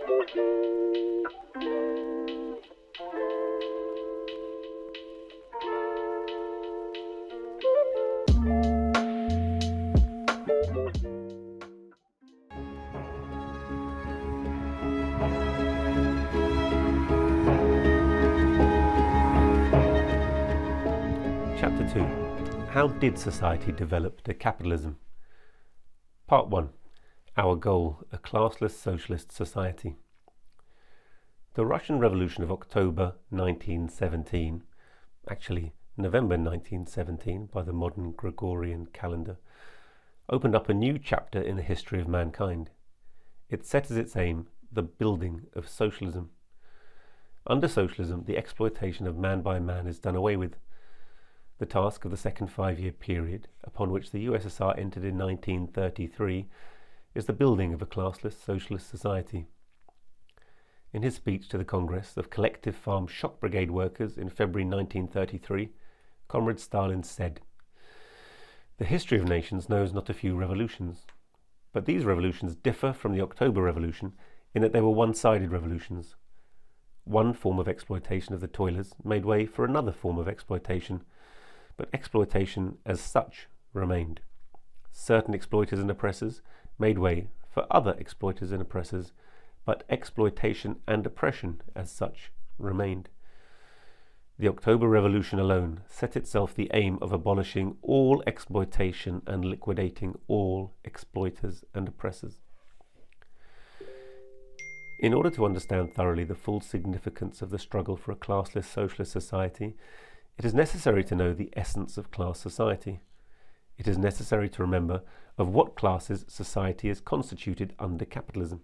Chapter 2. How did society develop to capitalism? Part 1. Our goal, a classless socialist society. The Russian Revolution of October 1917, actually November 1917 by the modern Gregorian calendar, opened up a new chapter in the history of mankind. It set as its aim the building of socialism. Under socialism, the exploitation of man by man is done away with. The task of the second five-year period, upon which the USSR entered in 1933, is the building of a classless socialist society. In his speech to the Congress of Collective Farm Shock Brigade Workers in February 1933, Comrade Stalin said, "The history of nations knows not a few revolutions, but these revolutions differ from the October Revolution in that they were one-sided revolutions. One form of exploitation of the toilers made way for another form of exploitation, but exploitation as such remained. Certain exploiters and oppressors made way for other exploiters and oppressors, but exploitation and oppression as such remained. The October Revolution alone set itself the aim of abolishing all exploitation and liquidating all exploiters and oppressors." In order to understand thoroughly the full significance of the struggle for a classless socialist society, it is necessary to know the essence of class society. It is necessary to remember of what classes society is constituted under capitalism.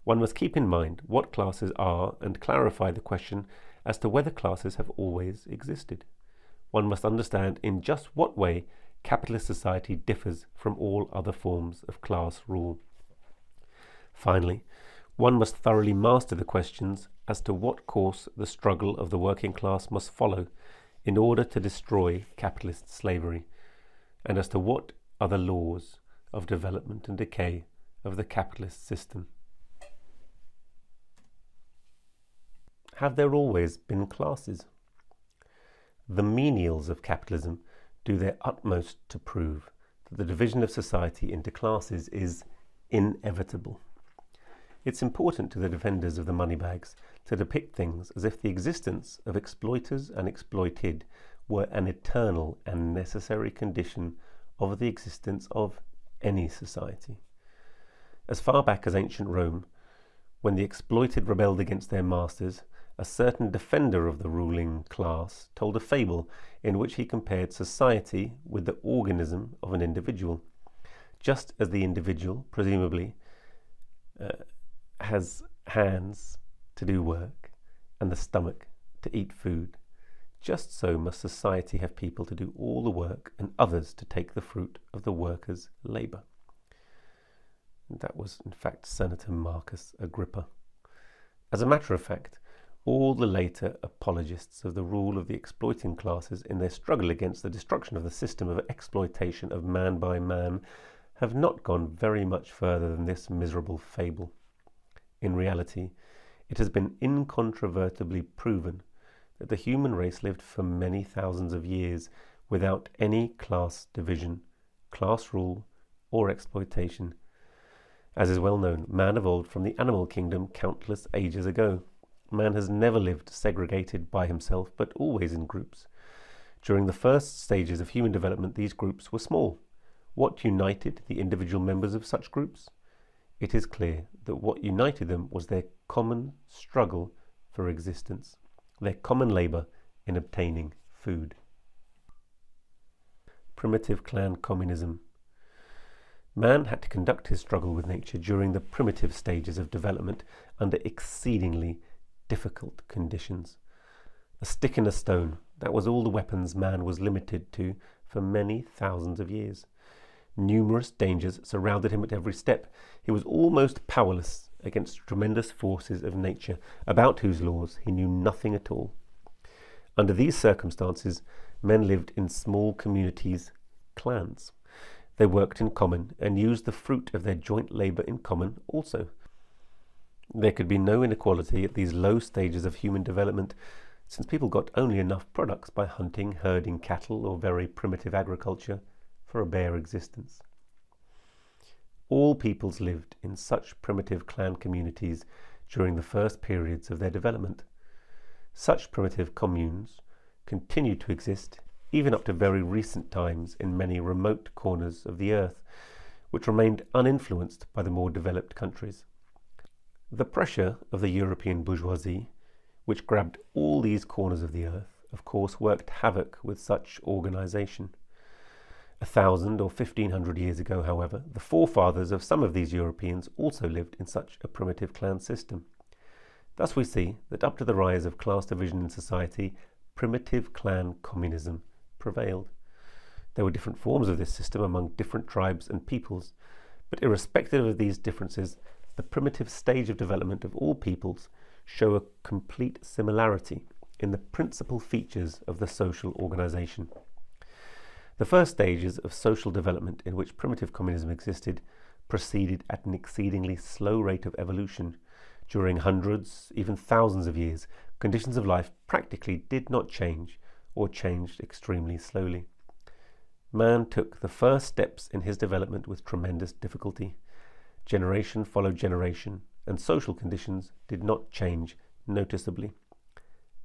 One must keep in mind what classes are and clarify the question as to whether classes have always existed. One must understand in just what way capitalist society differs from all other forms of class rule. Finally, one must thoroughly master the questions as to what course the struggle of the working class must follow in order to destroy capitalist slavery, and as to what are the laws of development and decay of the capitalist system. Have there always been classes? The menials of capitalism do their utmost to prove that the division of society into classes is inevitable. It's important to the defenders of the moneybags to depict things as if the existence of exploiters and exploited were an eternal and necessary condition of the existence of any society. As far back as ancient Rome, when the exploited rebelled against their masters, a certain defender of the ruling class told a fable in which he compared society with the organism of an individual. Just as the individual, presumably, has hands to do work and the stomach to eat food, just so must society have people to do all the work and others to take the fruit of the workers' labour. That was, in fact, Senator Marcus Agrippa. As a matter of fact, all the later apologists of the rule of the exploiting classes in their struggle against the destruction of the system of exploitation of man by man have not gone very much further than this miserable fable. In reality, it has been incontrovertibly proven that the human race lived for many thousands of years without any class division, class rule, or exploitation. As is well known, man evolved from the animal kingdom countless ages ago. Man has never lived segregated by himself, but always in groups. During the first stages of human development, these groups were small. What united the individual members of such groups? It is clear that what united them was their common struggle for existence, their common labour in obtaining food. Primitive clan communism. Man had to conduct his struggle with nature during the primitive stages of development under exceedingly difficult conditions. A stick and a stone, that was all the weapons man was limited to for many thousands of years. Numerous dangers surrounded him at every step. He was almost powerless against tremendous forces of nature, about whose laws he knew nothing at all. Under these circumstances, men lived in small communities, clans. They worked in common and used the fruit of their joint labour in common also. There could be no inequality at these low stages of human development, since people got only enough products by hunting, herding cattle, or very primitive agriculture for a bare existence. All peoples lived in such primitive clan communities during the first periods of their development. Such primitive communes continued to exist even up to very recent times in many remote corners of the earth, which remained uninfluenced by the more developed countries. The pressure of the European bourgeoisie, which grabbed all these corners of the earth, of course worked havoc with such organization. 1,000 or 1,500 years ago, however, the forefathers of some of these Europeans also lived in such a primitive clan system. Thus we see that up to the rise of class division in society, primitive clan communism prevailed. There were different forms of this system among different tribes and peoples, but irrespective of these differences, the primitive stage of development of all peoples show a complete similarity in the principal features of the social organization. The first stages of social development in which primitive communism existed proceeded at an exceedingly slow rate of evolution. During hundreds, even thousands of years, conditions of life practically did not change or changed extremely slowly. Man took the first steps in his development with tremendous difficulty. Generation followed generation, and social conditions did not change noticeably.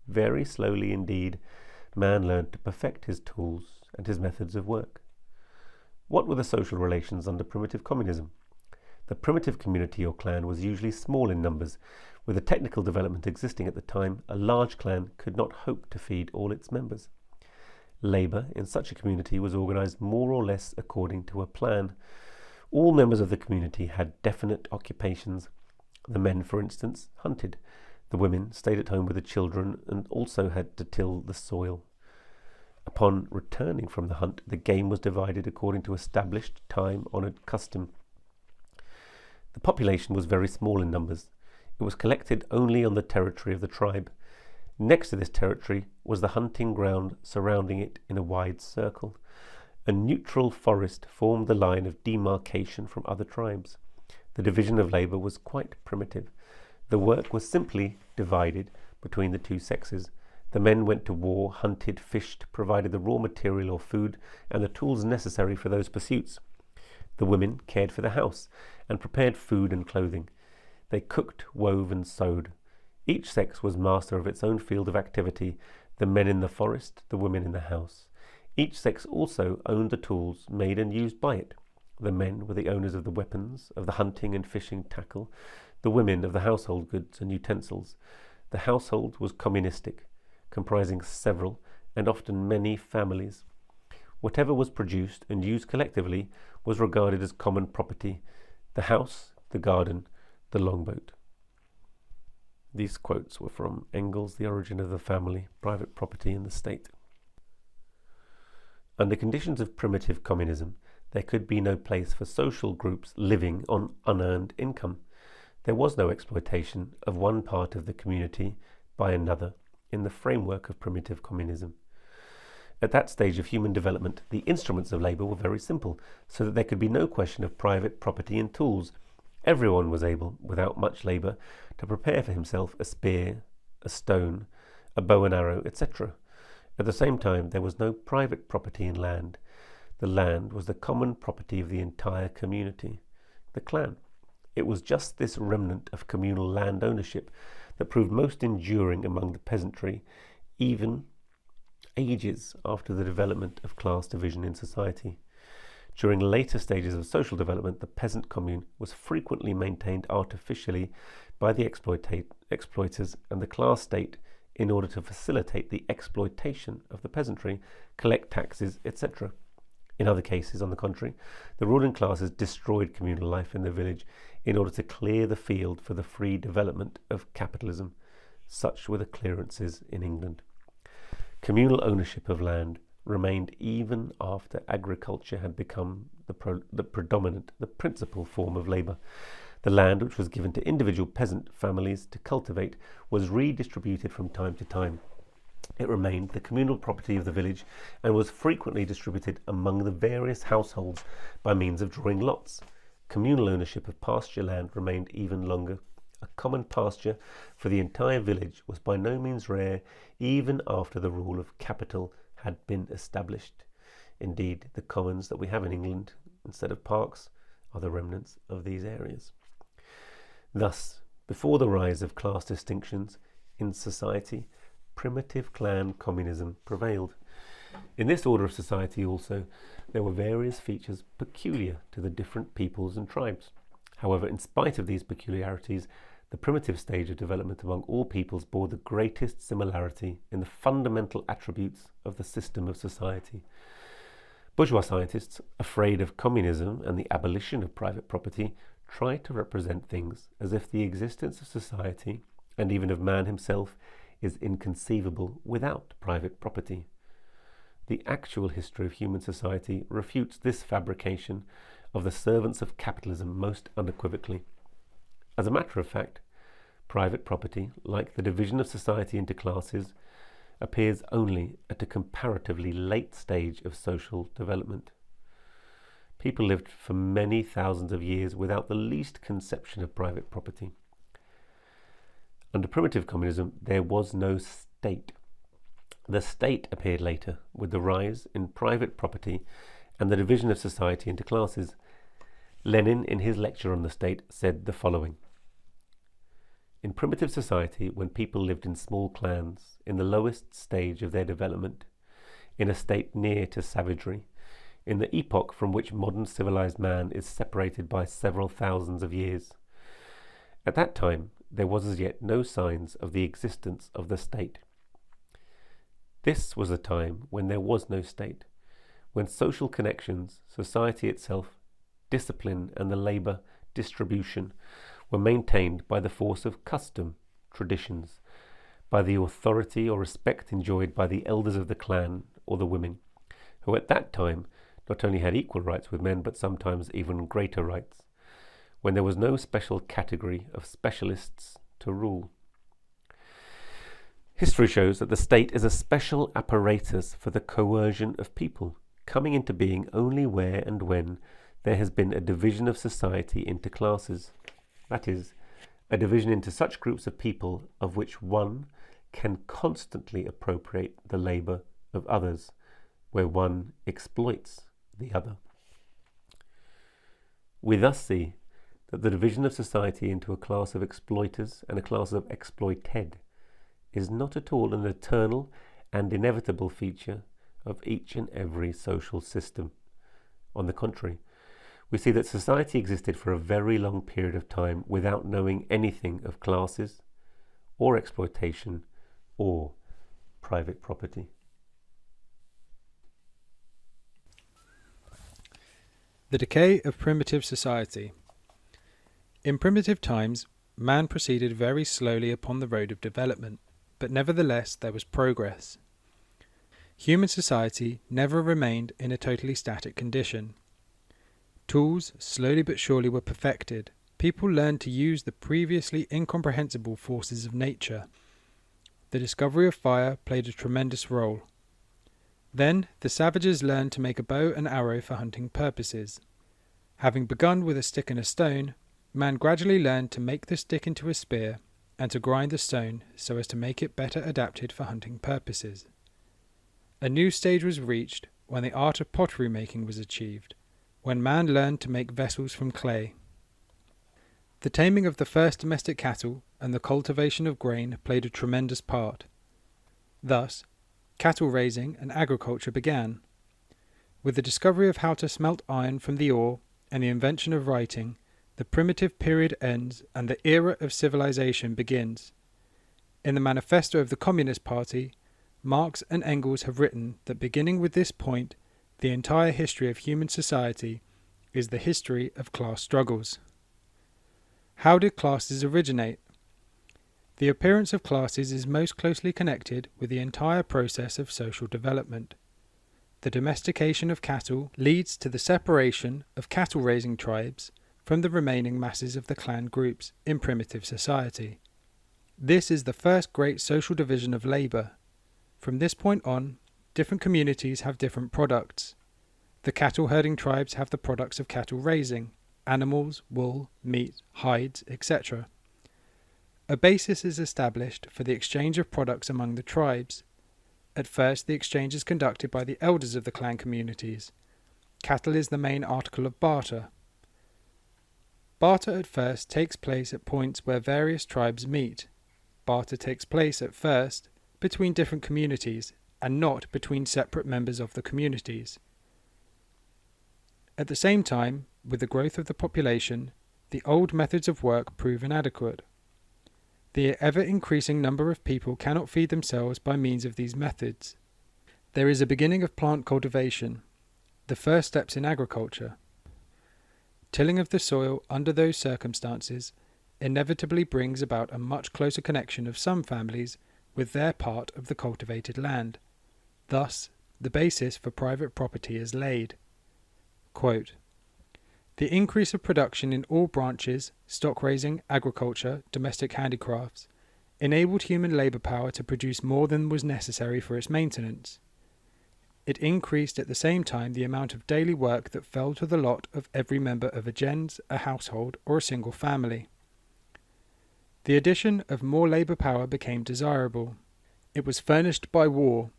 Very slowly indeed, man learned to perfect his tools and his methods of work. What were the social relations under primitive communism? The primitive community or clan was usually small in numbers. With the technical development existing at the time, a large clan could not hope to feed all its members. Labour in such a community was organised more or less according to a plan. All members of the community had definite occupations. The men, for instance, hunted. The women stayed at home with the children and also had to till the soil. Upon returning from the hunt, the game was divided according to established, time-honoured custom. The population was very small in numbers. It was collected only on the territory of the tribe. Next to this territory was the hunting ground surrounding it in a wide circle. A neutral forest formed the line of demarcation from other tribes. The division of labour was quite primitive. The work was simply divided between the two sexes. The men went to war, hunted, fished, provided the raw material or food and the tools necessary for those pursuits. The women cared for the house and prepared food and clothing. They cooked, wove and sewed. Each sex was master of its own field of activity, the men in the forest, the women in the house. Each sex also owned the tools made and used by it. The men were the owners of the weapons, of the hunting and fishing tackle, the women of the household goods and utensils. The household was communistic, comprising several and often many families. Whatever was produced and used collectively was regarded as common property: the house, the garden, the longboat. These quotes were from Engels' The Origin of the Family, Private Property in the State. Under conditions of primitive communism, there could be no place for social groups living on unearned income. There was no exploitation of one part of the community by another in the framework of primitive communism. At that stage of human development, the instruments of labour were very simple, so that there could be no question of private property and tools. Everyone was able, without much labour, to prepare for himself a spear, a stone, a bow and arrow, etc. At the same time, there was no private property in land. The land was the common property of the entire community, the clan. It was just this remnant of communal land ownership that proved most enduring among the peasantry, even ages after the development of class division in society. During later stages of social development, the peasant commune was frequently maintained artificially by the exploiters and the class state in order to facilitate the exploitation of the peasantry, collect taxes, etc. In other cases, on the contrary, the ruling classes destroyed communal life in the village in order to clear the field for the free development of capitalism. Such were the clearances in England. Communal ownership of land remained even after agriculture had become the principal form of labour. The land which was given to individual peasant families to cultivate was redistributed from time to time. It remained the communal property of the village and was frequently distributed among the various households by means of drawing lots. Communal ownership of pasture land remained even longer. a common pasture for the entire village was by no means rare even after the rule of capital had been established. Indeed, the commons that we have in England instead of parks are the remnants of these areas. Thus, before the rise of class distinctions in society, primitive clan communism prevailed. In this order of society also, there were various features peculiar to the different peoples and tribes. However, in spite of these peculiarities, the primitive stage of development among all peoples bore the greatest similarity in the fundamental attributes of the system of society. Bourgeois scientists, afraid of communism and the abolition of private property, try to represent things as if the existence of society, and even of man himself, is inconceivable without private property. The actual history of human society refutes this fabrication of the servants of capitalism most unequivocally. As a matter of fact, private property, like the division of society into classes, appears only at a comparatively late stage of social development. People lived for many thousands of years without the least conception of private property. Under primitive communism, there was no state. The state appeared later, with the rise in private property and the division of society into classes. Lenin, in his lecture on the state, said the following: "In primitive society, when people lived in small clans, in the lowest stage of their development, in a state near to savagery, in the epoch from which modern civilized man is separated by several thousands of years, at that time there was as yet no signs of the existence of the state. This was a time when there was no state, when social connections, society itself, discipline and the labour distribution were maintained by the force of custom, traditions, by the authority or respect enjoyed by the elders of the clan or the women, who at that time not only had equal rights with men but sometimes even greater rights, when there was no special category of specialists to rule. History shows that the state is a special apparatus for the coercion of people, coming into being only where and when there has been a division of society into classes, that is, a division into such groups of people of which one can constantly appropriate the labour of others, where one exploits the other. We thus see that the division of society into a class of exploiters and a class of exploited is not at all an eternal and inevitable feature of each and every social system. On the contrary, we see that society existed for a very long period of time without knowing anything of classes, or exploitation, or private property. The decay of primitive society. In primitive times, man proceeded very slowly upon the road of development, but nevertheless there was progress. Human society never remained in a totally static condition. Tools, slowly but surely, were perfected. People learned to use the previously incomprehensible forces of nature. The discovery of fire played a tremendous role. Then the savages learned to make a bow and arrow for hunting purposes. Having begun with a stick and a stone, man gradually learned to make the stick into a spear and to grind the stone so as to make it better adapted for hunting purposes. A new stage was reached when the art of pottery making was achieved, when man learned to make vessels from clay. The taming of the first domestic cattle and the cultivation of grain played a tremendous part. Thus, cattle raising and agriculture began. With the discovery of how to smelt iron from the ore and the invention of writing, the primitive period ends and the era of civilization begins. In the manifesto of the Communist Party, Marx and Engels have written that beginning with this point, the entire history of human society is the history of class struggles. How did classes originate? The appearance of classes is most closely connected with the entire process of social development. The domestication of cattle leads to the separation of cattle-raising tribes from the remaining masses of the clan groups in primitive society. This is the first great social division of labour. From this point on, different communities have different products. The cattle-herding tribes have the products of cattle raising, animals, wool, meat, hides, etc. A basis is established for the exchange of products among the tribes. At first, the exchange is conducted by the elders of the clan communities. Cattle is the main article of barter. Barter at first takes place at points where various tribes meet. Barter takes place at first between different communities and not between separate members of the communities. At the same time, with the growth of the population, the old methods of work prove inadequate. The ever-increasing number of people cannot feed themselves by means of these methods. There is a beginning of plant cultivation, the first steps in agriculture. Tilling of the soil under those circumstances inevitably brings about a much closer connection of some families with their part of the cultivated land. Thus, the basis for private property is laid. Quote, "The increase of production in all branches, stock raising, agriculture, domestic handicrafts, enabled human labour power to produce more than was necessary for its maintenance. It increased at the same time the amount of daily work that fell to the lot of every member of a gens, a household, or a single family. The addition of more labour power became desirable. It was furnished by war.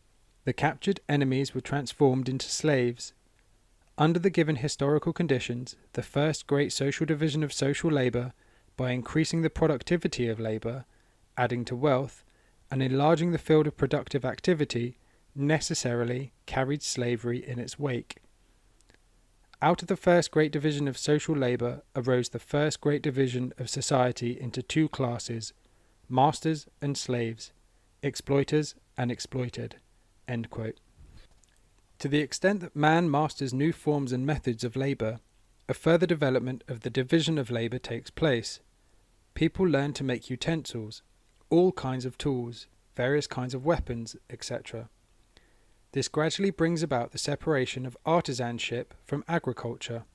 The captured enemies were transformed into slaves. Under the given historical conditions, the first great social division of social labour, by increasing the productivity of labour, adding to wealth, and enlarging the field of productive activity, necessarily carried slavery in its wake. Out of the first great division of social labour arose the first great division of society into two classes, masters and slaves, exploiters and exploited." End quote. To the extent that man masters new forms and methods of labour, a further development of the division of labour takes place. People learn to make utensils, all kinds of tools, various kinds of weapons, etc. This gradually brings about the separation of artisanship from agriculture.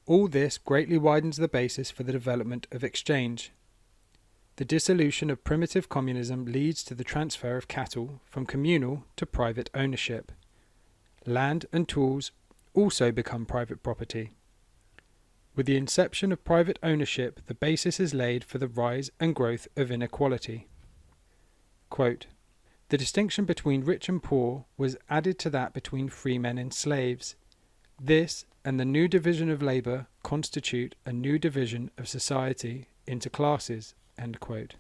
All this greatly widens the basis for the development of exchange. The dissolution of primitive communism leads to the transfer of cattle from communal to private ownership. Land and tools also become private property. With the inception of private ownership, the basis is laid for the rise and growth of inequality. Quote, "The distinction between rich and poor was added to that between freemen and slaves. This and the new division of labour constitute a new division of society into classes." End quote.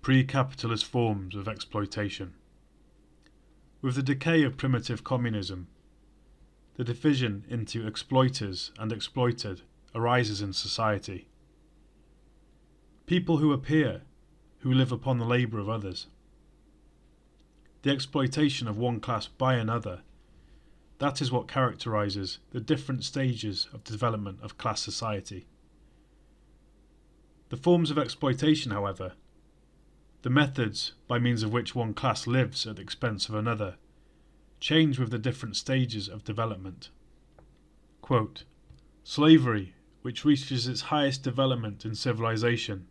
Pre-capitalist forms of exploitation. With the decay of primitive communism, the division into exploiters and exploited arises in society. People who appear, who live upon the labour of others. The exploitation of one class by another, that is what characterises the different stages of development of class society. The forms of exploitation, however, the methods by means of which one class lives at the expense of another, change with the different stages of development. Quote, "Slavery, which reaches its highest development in civilization,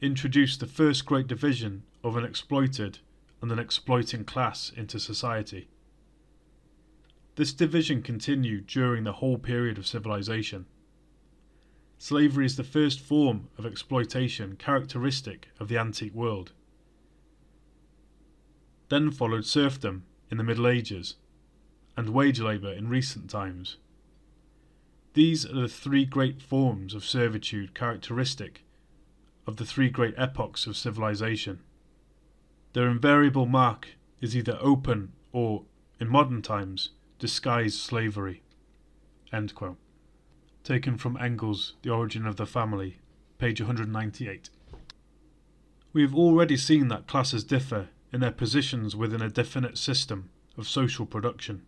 introduced the first great division of an exploited and an exploiting class into society. This division continued during the whole period of civilization. Slavery is the first form of exploitation characteristic of the antique world. Then followed serfdom in the Middle Ages, and wage labour in recent times. These are the three great forms of servitude characteristic of the three great epochs of civilization. Their invariable mark is either open or, in modern times, disguised slavery." End quote. Taken from Engels' The Origin of the Family, page 198. We have already seen that classes differ in their positions within a definite system of social production,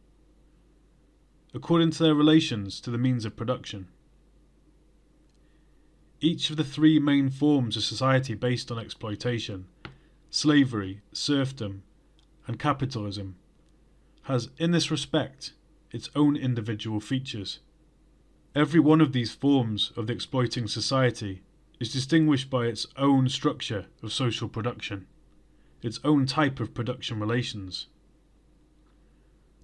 according to their relations to the means of production. Each of the three main forms of society based on exploitation, slavery, serfdom, and capitalism, has in this respect its own individual features. Every one of these forms of the exploiting society is distinguished by its own structure of social production, its own type of production relations.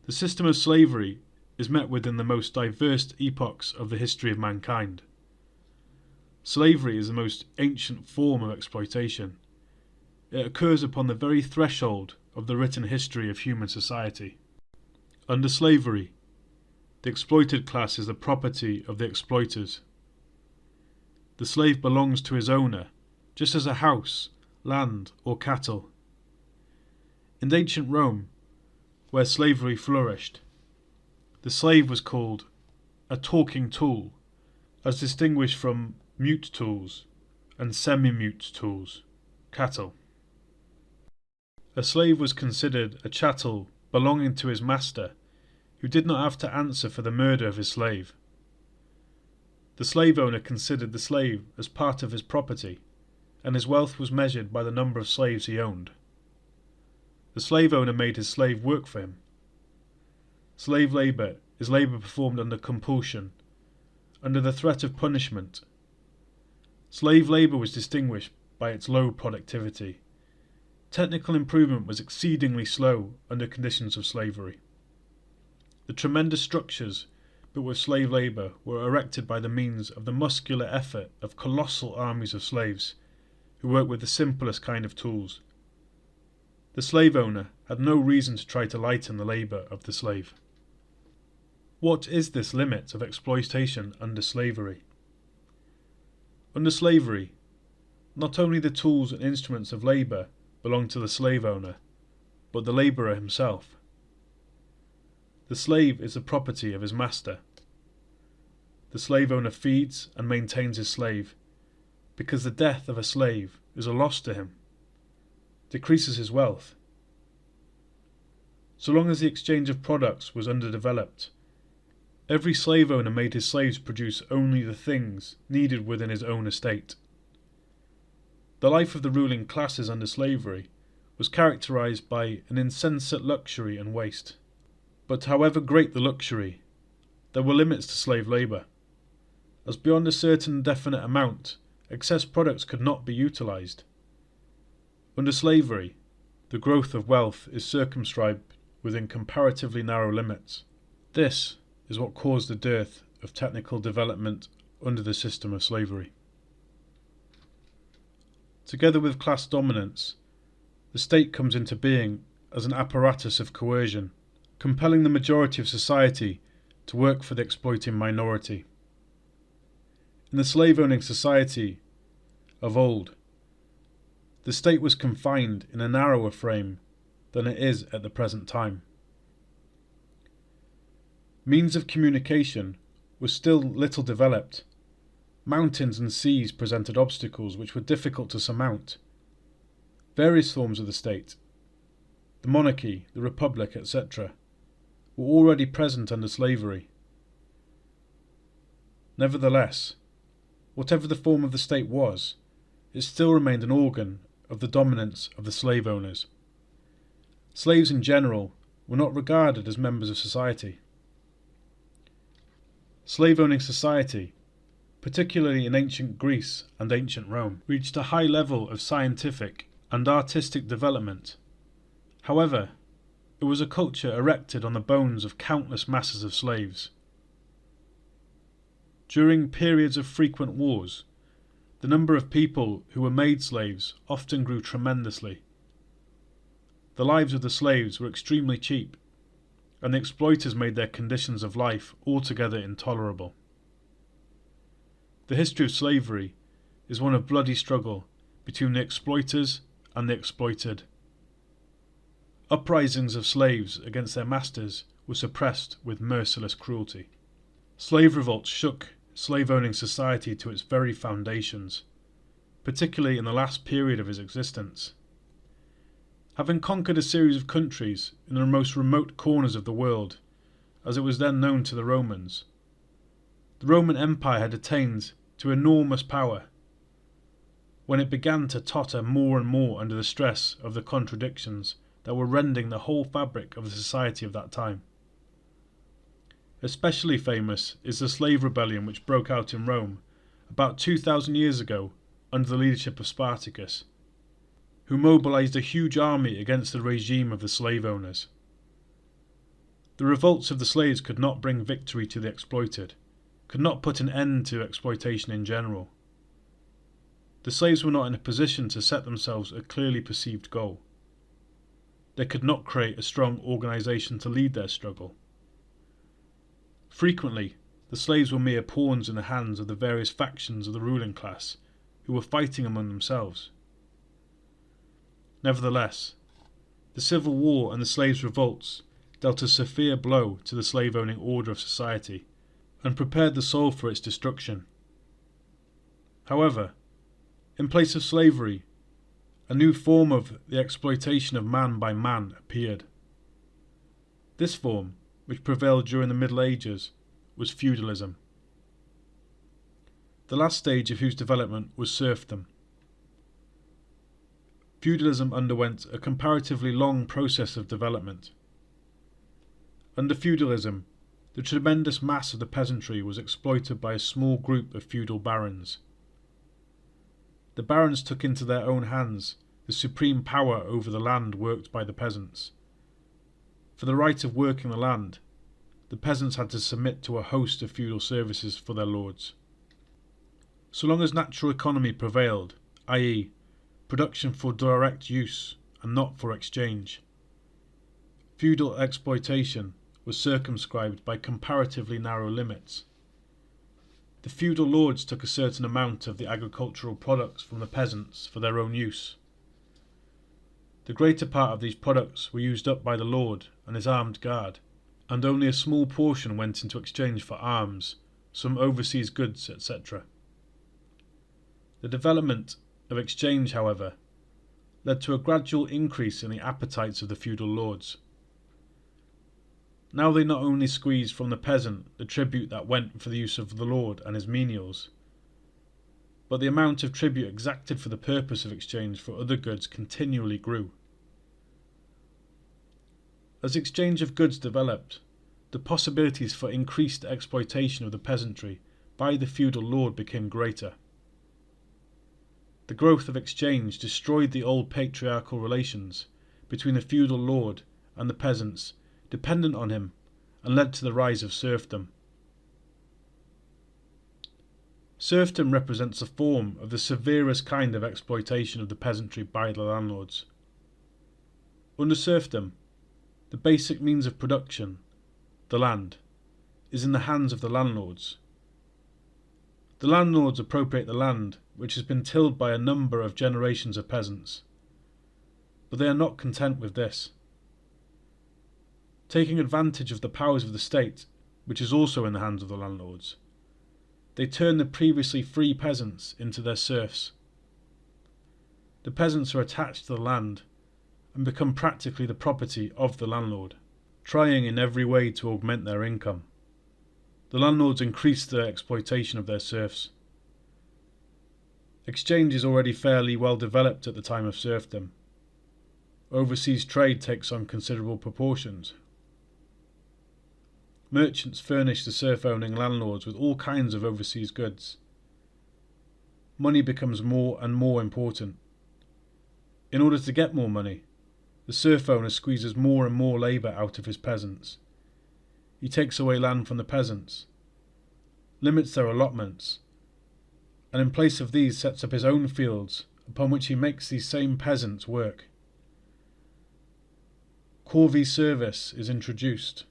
The system of slavery is met with in the most diverse epochs of the history of mankind. Slavery is the most ancient form of exploitation. It occurs upon the very threshold of the written history of human society. Under slavery, the exploited class is the property of the exploiters. The slave belongs to his owner, just as a house, land, or cattle. In ancient Rome, where slavery flourished, the slave was called a talking tool, as distinguished from mute tools and semi-mute tools, cattle. A slave was considered a chattel belonging to his master, who did not have to answer for the murder of his slave. The slave owner considered the slave as part of his property, and his wealth was measured by the number of slaves he owned. The slave owner made his slave work for him. Slave labour is labour performed under compulsion, under the threat of punishment. Slave labour was distinguished by its low productivity. Technical improvement was exceedingly slow under conditions of slavery. The tremendous structures built with slave labour were erected by the means of the muscular effort of colossal armies of slaves who worked with the simplest kind of tools. The slave owner had no reason to try to lighten the labour of the slave. What is this limit of exploitation under slavery? Under slavery, not only the tools and instruments of labour belong to the slave owner, but the labourer himself. The slave is the property of his master. The slave owner feeds and maintains his slave, because the death of a slave is a loss to him, decreases his wealth. So long as the exchange of products was underdeveloped, every slave owner made his slaves produce only the things needed within his own estate. The life of the ruling classes under slavery was characterized by an insensate luxury and waste. But however great the luxury, there were limits to slave labour, as beyond a certain definite amount, excess products could not be utilised. Under slavery, the growth of wealth is circumscribed within comparatively narrow limits. This is what caused the dearth of technical development under the system of slavery. Together with class dominance, the state comes into being as an apparatus of coercion, compelling the majority of society to work for the exploiting minority. In the slave-owning society of old, the state was confined in a narrower frame than it is at the present time. Means of communication were still little developed. Mountains and seas presented obstacles which were difficult to surmount. Various forms of the state, the monarchy, the republic, etc., were already present under slavery. Nevertheless, whatever the form of the state was, it still remained an organ of the dominance of the slave owners. Slaves in general were not regarded as members of society. Slave-owning society, particularly in ancient Greece and ancient Rome, reached a high level of scientific and artistic development. However, it was a culture erected on the bones of countless masses of slaves. During periods of frequent wars, the number of people who were made slaves often grew tremendously. The lives of the slaves were extremely cheap, and the exploiters made their conditions of life altogether intolerable. The history of slavery is one of bloody struggle between the exploiters and the exploited. Uprisings of slaves against their masters were suppressed with merciless cruelty. Slave revolts shook slave-owning society to its very foundations, particularly in the last period of its existence. Having conquered a series of countries in the most remote corners of the world, as it was then known to the Romans, the Roman Empire had attained to enormous power, when it began to totter more and more under the stress of the contradictions that were rending the whole fabric of the society of that time. Especially famous is the slave rebellion which broke out in Rome about 2,000 years ago under the leadership of Spartacus, who mobilized a huge army against the regime of the slave owners. The revolts of the slaves could not bring victory to the exploited, could not put an end to exploitation in general. The slaves were not in a position to set themselves a clearly perceived goal. They could not create a strong organisation to lead their struggle. Frequently, the slaves were mere pawns in the hands of the various factions of the ruling class who were fighting among themselves. Nevertheless, the Civil War and the slaves' revolts dealt a severe blow to the slave-owning order of society and prepared the soil for its destruction. However, in place of slavery, a new form of the exploitation of man by man appeared. This form, which prevailed during the Middle Ages, was feudalism. The last stage of whose development was serfdom. Feudalism underwent a comparatively long process of development. Under feudalism, the tremendous mass of the peasantry was exploited by a small group of feudal barons. The barons took into their own hands the supreme power over the land worked by the peasants. For the right of working the land, the peasants had to submit to a host of feudal services for their lords. So long as natural economy prevailed, i.e., production for direct use and not for exchange, feudal exploitation was circumscribed by comparatively narrow limits. The feudal lords took a certain amount of the agricultural products from the peasants for their own use. The greater part of these products were used up by the lord and his armed guard, and only a small portion went into exchange for arms, some overseas goods, etc. The development of exchange, however, led to a gradual increase in the appetites of the feudal lords. Now they not only squeezed from the peasant the tribute that went for the use of the lord and his menials, but the amount of tribute exacted for the purpose of exchange for other goods continually grew. As exchange of goods developed, the possibilities for increased exploitation of the peasantry by the feudal lord became greater. The growth of exchange destroyed the old patriarchal relations between the feudal lord and the peasants dependent on him and led to the rise of serfdom. Serfdom represents a form of the severest kind of exploitation of the peasantry by the landlords. Under serfdom, the basic means of production, the land, is in the hands of the landlords. The landlords appropriate the land which has been tilled by a number of generations of peasants. But they are not content with this. Taking advantage of the powers of the state, which is also in the hands of the landlords, they turn the previously free peasants into their serfs. The peasants are attached to the land and become practically the property of the landlord, trying in every way to augment their income. The landlords increase their exploitation of their serfs. Exchange is already fairly well developed at the time of serfdom. Overseas trade takes on considerable proportions. Merchants furnish the serf-owning landlords with all kinds of overseas goods. Money becomes more and more important. In order to get more money, the serf owner squeezes more and more labour out of his peasants. He takes away land from the peasants, limits their allotments, and in place of these sets up his own fields upon which he makes these same peasants work. Corvée service is introduced.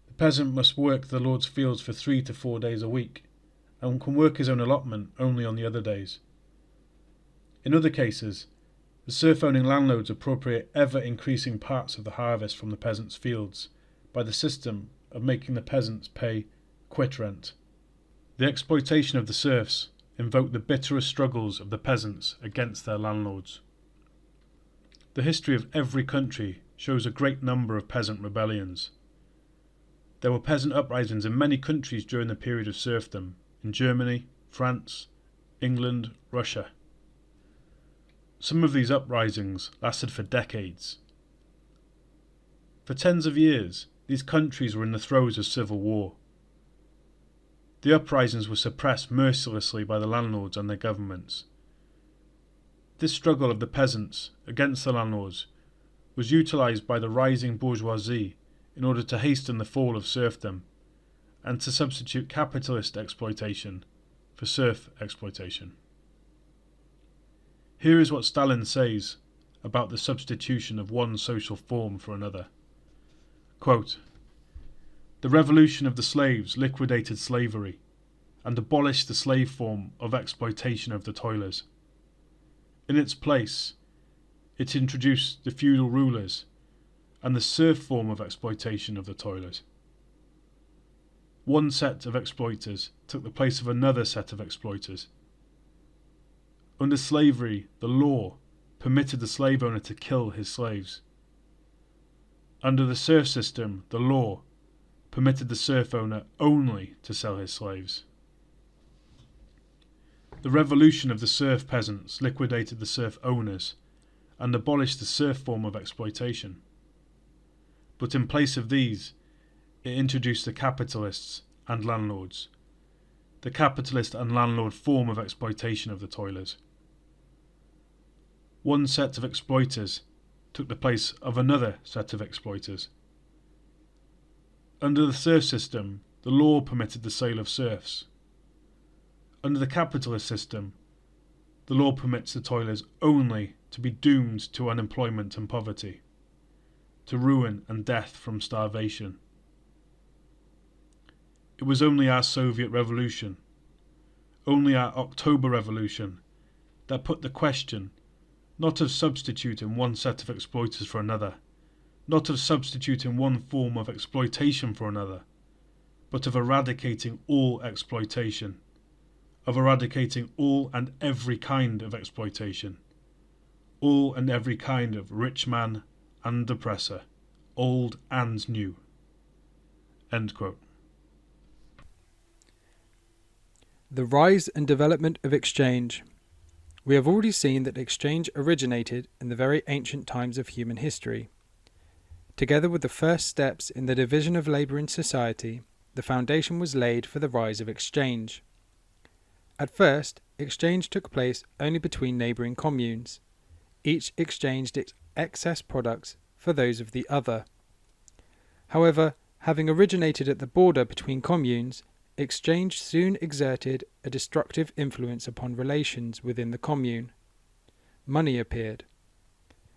The peasant must work the lord's fields for 3 to 4 days a week, and can work his own allotment only on the other days. In other cases, the serf-owning landlords appropriate ever-increasing parts of the harvest from the peasants' fields by the system of making the peasants pay quit rent. The exploitation of the serfs invoked the bitterest struggles of the peasants against their landlords. The history of every country shows a great number of peasant rebellions. There were peasant uprisings in many countries during the period of serfdom, in Germany, France, England, Russia. Some of these uprisings lasted for decades. For tens of years, these countries were in the throes of civil war. The uprisings were suppressed mercilessly by the landlords and their governments. This struggle of the peasants against the landlords was utilised by the rising bourgeoisie in order to hasten the fall of serfdom and to substitute capitalist exploitation for serf exploitation. Here is what Stalin says about the substitution of one social form for another. Quote, "The revolution of the slaves liquidated slavery and abolished the slave form of exploitation of the toilers. In its place, it introduced the feudal rulers and the serf form of exploitation of the toilers. One set of exploiters took the place of another set of exploiters. Under slavery, the law permitted the slave owner to kill his slaves. Under the serf system, the law permitted the serf owner only to sell his slaves. The revolution of the serf peasants liquidated the serf owners and abolished the serf form of exploitation. But in place of these, it introduced the capitalists and landlords, the capitalist and landlord form of exploitation of the toilers. One set of exploiters took the place of another set of exploiters. Under the serf system, the law permitted the sale of serfs. Under the capitalist system, the law permits the toilers only to be doomed to unemployment and poverty, to ruin and death from starvation. It was only our Soviet Revolution, only our October Revolution, that put the question not of substituting one set of exploiters for another, not of substituting one form of exploitation for another, but of eradicating all exploitation, of eradicating all and every kind of exploitation, all and every kind of rich man and oppressor, old and new." End quote. The rise and development of exchange. We have already seen that exchange originated in the very ancient times of human history. Together with the first steps in the division of labour in society, the foundation was laid for the rise of exchange. At first, exchange took place only between neighbouring communes. Each exchanged its excess products for those of the other. However, having originated at the border between communes, exchange soon exerted a destructive influence upon relations within the commune. Money appeared.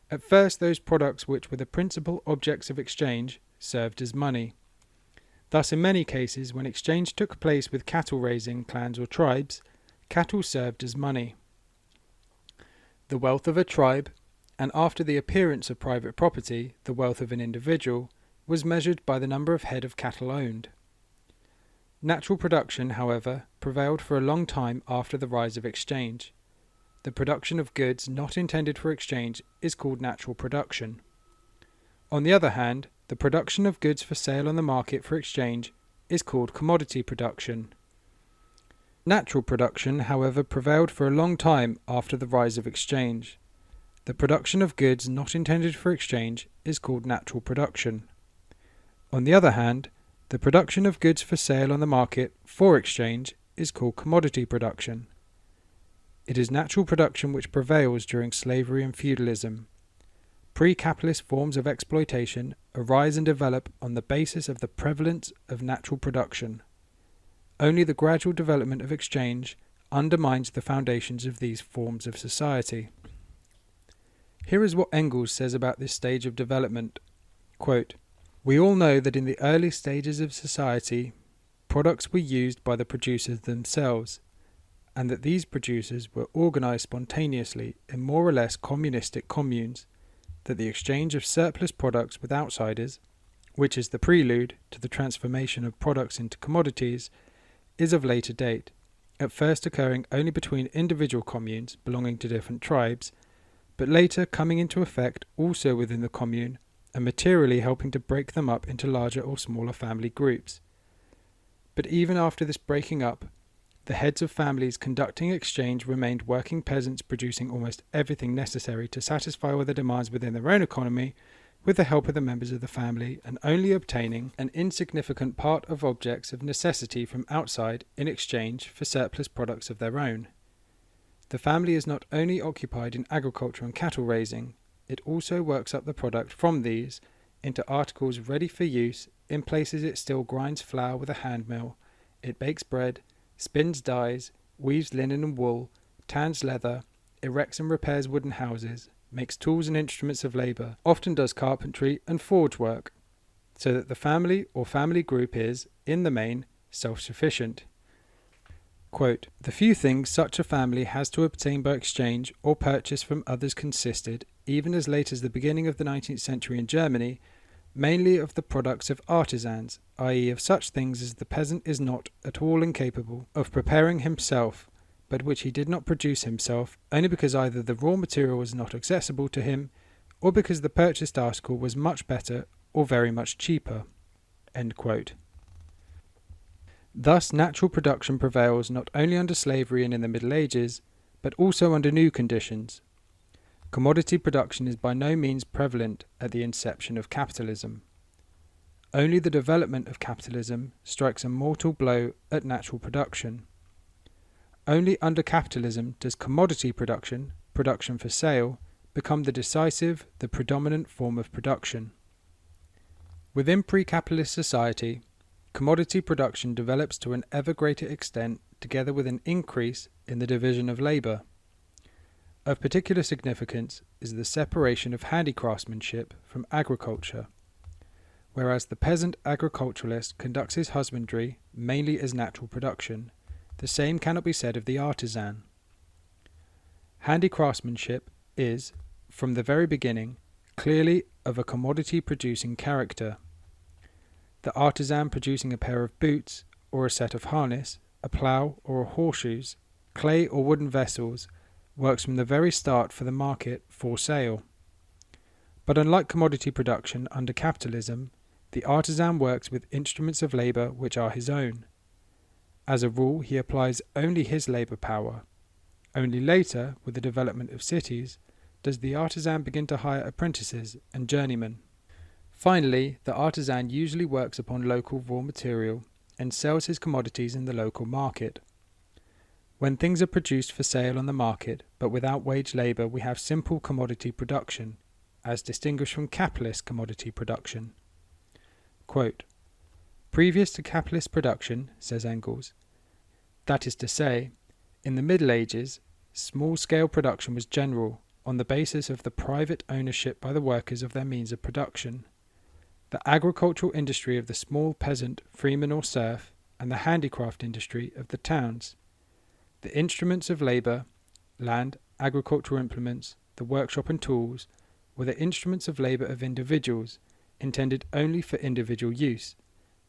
At first, those products which were the principal objects of exchange served as money. Thus, in many cases, when exchange took place with cattle-raising clans or tribes, cattle served as money. The wealth of a tribe, and after the appearance of private property, the wealth of an individual, was measured by the number of head of cattle owned. Natural production, however, prevailed for a long time after the rise of exchange. The production of goods not intended for exchange is called natural production. On the other hand, the production of goods for sale on the market for exchange is called commodity production. Natural production, however, prevailed for a long time after the rise of exchange. The production of goods not intended for exchange is called natural production. On the other hand, the production of goods for sale on the market for exchange is called commodity production. It is natural production which prevails during slavery and feudalism. Pre-capitalist forms of exploitation arise and develop on the basis of the prevalence of natural production. Only the gradual development of exchange undermines the foundations of these forms of society. Here is what Engels says about this stage of development. Quote, "We all know that in the early stages of society, products were used by the producers themselves, and that these producers were organized spontaneously in more or less communistic communes, that the exchange of surplus products with outsiders, which is the prelude to the transformation of products into commodities, is of later date, at first occurring only between individual communes belonging to different tribes, but later coming into effect also within the commune, and materially helping to break them up into larger or smaller family groups. But even after this breaking up, the heads of families conducting exchange remained working peasants producing almost everything necessary to satisfy all the demands within their own economy with the help of the members of the family, and only obtaining an insignificant part of objects of necessity from outside in exchange for surplus products of their own. The family is not only occupied in agriculture and cattle raising, it also works up the product from these into articles ready for use. In places it still grinds flour with a hand mill, it bakes bread, spins dyes, weaves linen and wool, tans leather, erects and repairs wooden houses, makes tools and instruments of labour, often does carpentry and forge work, so that the family or family group is, in the main, self-sufficient. Quote, the few things such a family has to obtain by exchange or purchase from others consisted, even as late as the beginning of the 19th century in Germany, mainly of the products of artisans, i.e. of such things as the peasant is not at all incapable of preparing himself, but which he did not produce himself, only because either the raw material was not accessible to him, or because the purchased article was much better or very much cheaper. End quote. Thus natural production prevails not only under slavery and in the Middle Ages, but also under new conditions. Commodity production is by no means prevalent at the inception of capitalism. Only the development of capitalism strikes a mortal blow at natural production. Only under capitalism does commodity production, production for sale, become the decisive, the predominant form of production. Within pre-capitalist society, commodity production develops to an ever greater extent together with an increase in the division of labour. Of particular significance is the separation of handicraftsmanship from agriculture. Whereas the peasant agriculturalist conducts his husbandry mainly as natural production, the same cannot be said of the artisan. Handicraftsmanship is, from the very beginning, clearly of a commodity-producing character. The artisan producing a pair of boots, or a set of harness, a plough or horseshoes, clay or wooden vessels, works from the very start for the market for sale. But unlike commodity production under capitalism, the artisan works with instruments of labour which are his own. As a rule, he applies only his labour power. Only later, with the development of cities, does the artisan begin to hire apprentices and journeymen. Finally, the artisan usually works upon local raw material and sells his commodities in the local market. When things are produced for sale on the market, but without wage labour, we have simple commodity production, as distinguished from capitalist commodity production. Quote, previous to capitalist production, says Engels, that is to say, in the Middle Ages, small-scale production was general, on the basis of the private ownership by the workers of their means of production. The agricultural industry of the small peasant, freeman or serf, and the handicraft industry of the towns. The instruments of labour, land, agricultural implements, the workshop and tools, were the instruments of labour of individuals, intended only for individual use,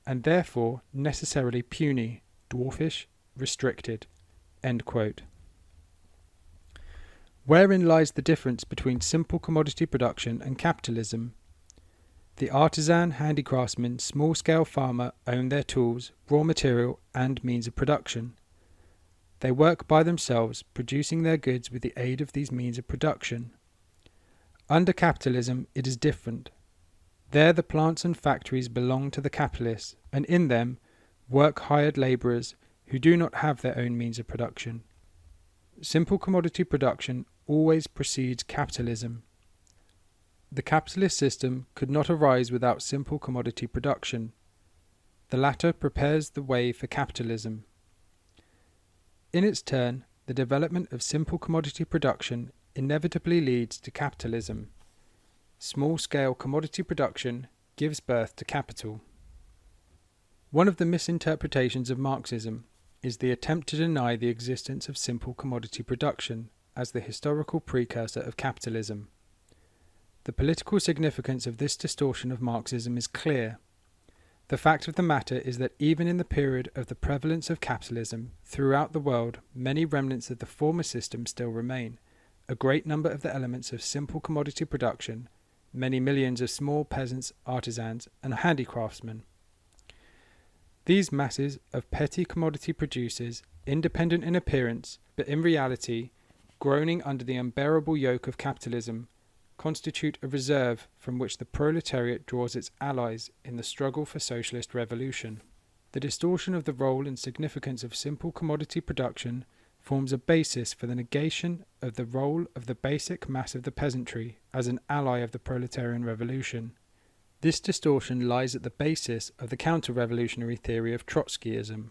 and therefore necessarily puny, dwarfish, restricted. End quote. Wherein lies the difference between simple commodity production and capitalism? The artisan, handicraftsman, small-scale farmer own their tools, raw material, and means of production. They work by themselves, producing their goods with the aid of these means of production. Under capitalism, it is different. There the plants and factories belong to the capitalists, and in them work hired labourers who do not have their own means of production. Simple commodity production always precedes capitalism. The capitalist system could not arise without simple commodity production. The latter prepares the way for capitalism. In its turn, the development of simple commodity production inevitably leads to capitalism. Small-scale commodity production gives birth to capital. One of the misinterpretations of Marxism is the attempt to deny the existence of simple commodity production as the historical precursor of capitalism. The political significance of this distortion of Marxism is clear. The fact of the matter is that even in the period of the prevalence of capitalism throughout the world, many remnants of the former system still remain, a great number of the elements of simple commodity production, many millions of small peasants, artisans, and handicraftsmen. These masses of petty commodity producers, independent in appearance, but in reality, groaning under the unbearable yoke of capitalism, constitute a reserve from which the proletariat draws its allies in the struggle for socialist revolution. The distortion of the role and significance of simple commodity production forms a basis for the negation of the role of the basic mass of the peasantry as an ally of the proletarian revolution. This distortion lies at the basis of the counter-revolutionary theory of Trotskyism.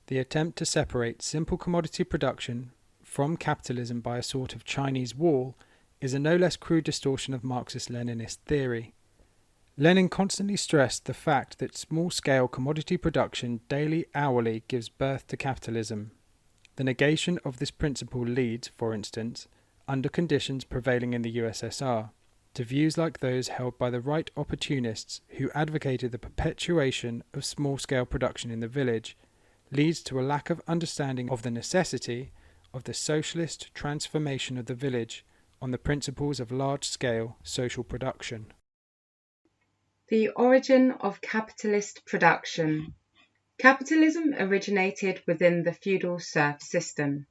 The attempt to separate simple commodity production from capitalism by a sort of Chinese wall is a no less crude distortion of Marxist-Leninist theory. Lenin constantly stressed the fact that small-scale commodity production daily, hourly gives birth to capitalism. The negation of this principle leads, for instance, under conditions prevailing in the USSR, to views like those held by the right opportunists who advocated the perpetuation of small-scale production in the village, leads to a lack of understanding of the necessity of the socialist transformation of the village on the principles of large-scale social production. The origin of capitalist production. Capitalism originated within the feudal serf system.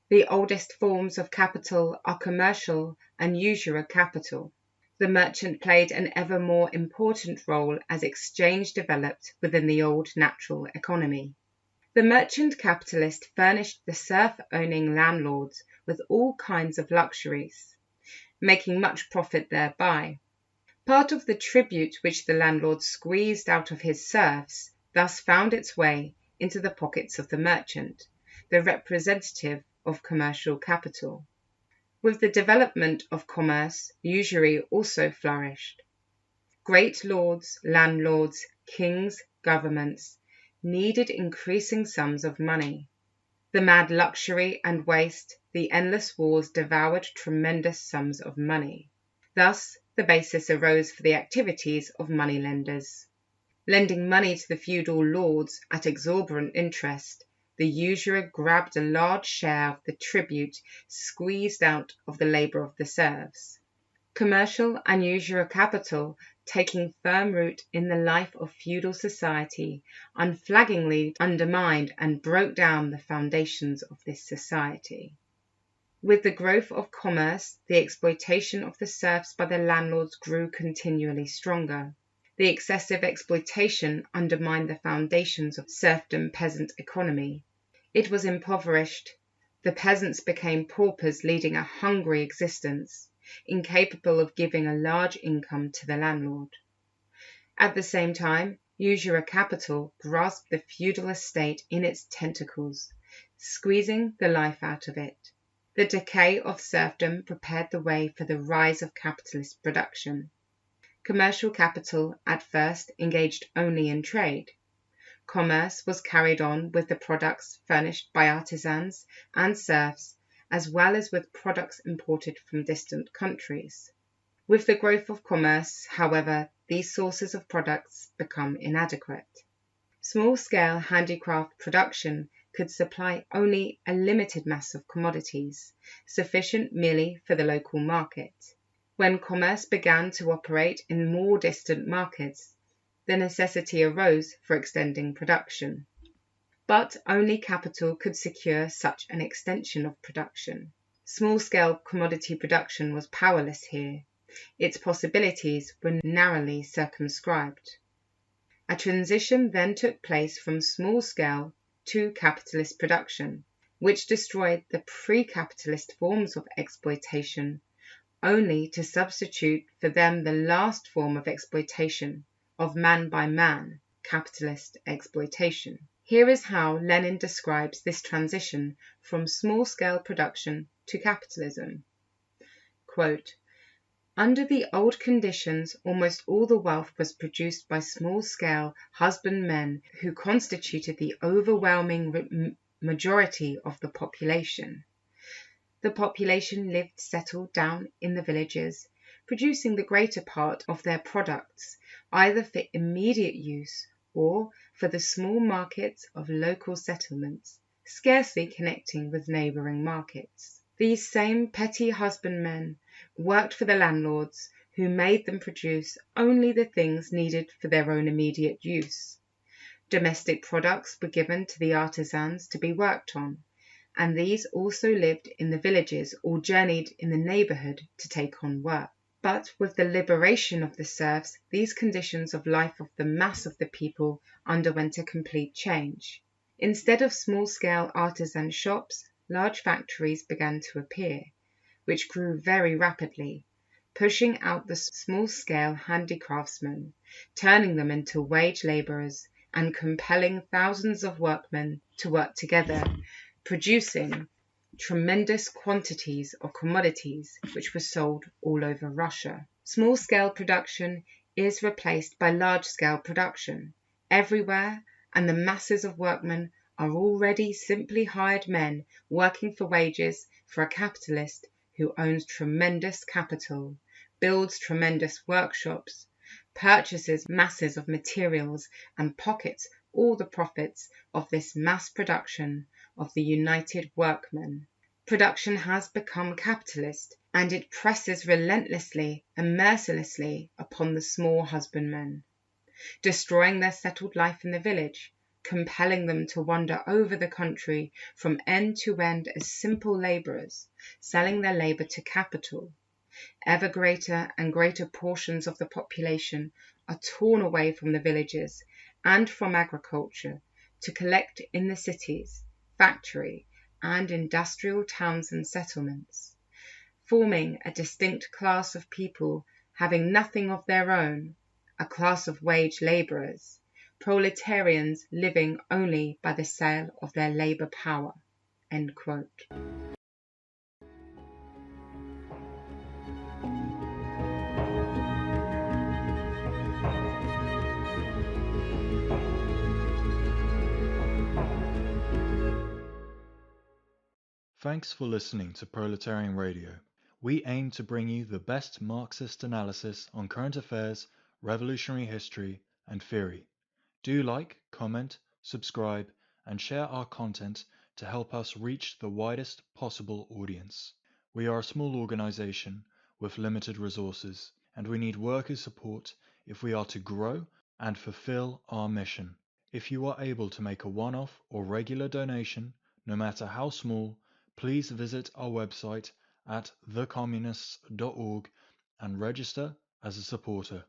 The oldest forms of capital are commercial and usurer capital. The merchant played an ever more important role as exchange developed within the old natural economy. The merchant capitalist furnished the serf-owning landlords with all kinds of luxuries, making much profit thereby. Part of the tribute which the landlord squeezed out of his serfs thus found its way into the pockets of the merchant, the representative of commercial capital. With the development of commerce, usury also flourished. Great lords, landlords, kings, governments needed increasing sums of money. The mad luxury and waste, the endless wars devoured tremendous sums of money. Thus, the basis arose for the activities of moneylenders. Lending money to the feudal lords at exorbitant interest, the usurer grabbed a large share of the tribute squeezed out of the labour of the serfs. Commercial and usurer capital, taking firm root in the life of feudal society, unflaggingly undermined and broke down the foundations of this society. With the growth of commerce, the exploitation of the serfs by the landlords grew continually stronger. The excessive exploitation undermined the foundations of serfdom peasant economy. It was impoverished. The peasants became paupers leading a hungry existence, incapable of giving a large income to the landlord. At the same time, usurer capital grasped the feudal estate in its tentacles, squeezing the life out of it. The decay of serfdom prepared the way for the rise of capitalist production. Commercial capital at first engaged only in trade. Commerce was carried on with the products furnished by artisans and serfs, as well as with products imported from distant countries. With the growth of commerce, however, these sources of products become inadequate. Small-scale handicraft production could supply only a limited mass of commodities, sufficient merely for the local market. When commerce began to operate in more distant markets, the necessity arose for extending production. But only capital could secure such an extension of production. Small-scale commodity production was powerless here. Its possibilities were narrowly circumscribed. A transition then took place from small-scale to capitalist production, which destroyed the pre-capitalist forms of exploitation, only to substitute for them the last form of exploitation, of man by man, capitalist exploitation. Here is how Lenin describes this transition from small-scale production to capitalism. Quote, "Under the old conditions, almost all the wealth was produced by small-scale husbandmen who constituted the overwhelming majority of the population. The population lived settled down in the villages, producing the greater part of their products, either for immediate use or for the small markets of local settlements, scarcely connecting with neighbouring markets. These same petty husbandmen worked for the landlords, who made them produce only the things needed for their own immediate use. Domestic products were given to the artisans to be worked on, and these also lived in the villages or journeyed in the neighbourhood to take on work. But with the liberation of the serfs, these conditions of life of the mass of the people underwent a complete change. Instead of small-scale artisan shops, large factories began to appear, which grew very rapidly, pushing out the small-scale handicraftsmen, turning them into wage labourers, and compelling thousands of workmen to work together, producing tremendous quantities of commodities which were sold all over Russia. Small-scale production is replaced by large-scale production everywhere, and the masses of workmen are already simply hired men working for wages for a capitalist who owns tremendous capital, builds tremendous workshops, purchases masses of materials, and pockets all the profits of this mass production of the united workmen. Production has become capitalist, and it presses relentlessly and mercilessly upon the small husbandmen, destroying their settled life in the village, compelling them to wander over the country from end to end as simple labourers, selling their labour to capital. Ever greater and greater portions of the population are torn away from the villages and from agriculture to collect in the cities, factory, and industrial towns and settlements, forming a distinct class of people having nothing of their own, a class of wage labourers, proletarians living only by the sale of their labour power." End quote. Thanks for listening to Proletarian Radio. We aim to bring you the best Marxist analysis on current affairs, revolutionary history, and theory. Do like, comment, subscribe, and share our content to help us reach the widest possible audience. We are a small organization with limited resources, and we need workers' support if we are to grow and fulfill our mission. If you are able to make a one-off or regular donation, no matter how small, please visit our website at thecommunists.org and register as a supporter.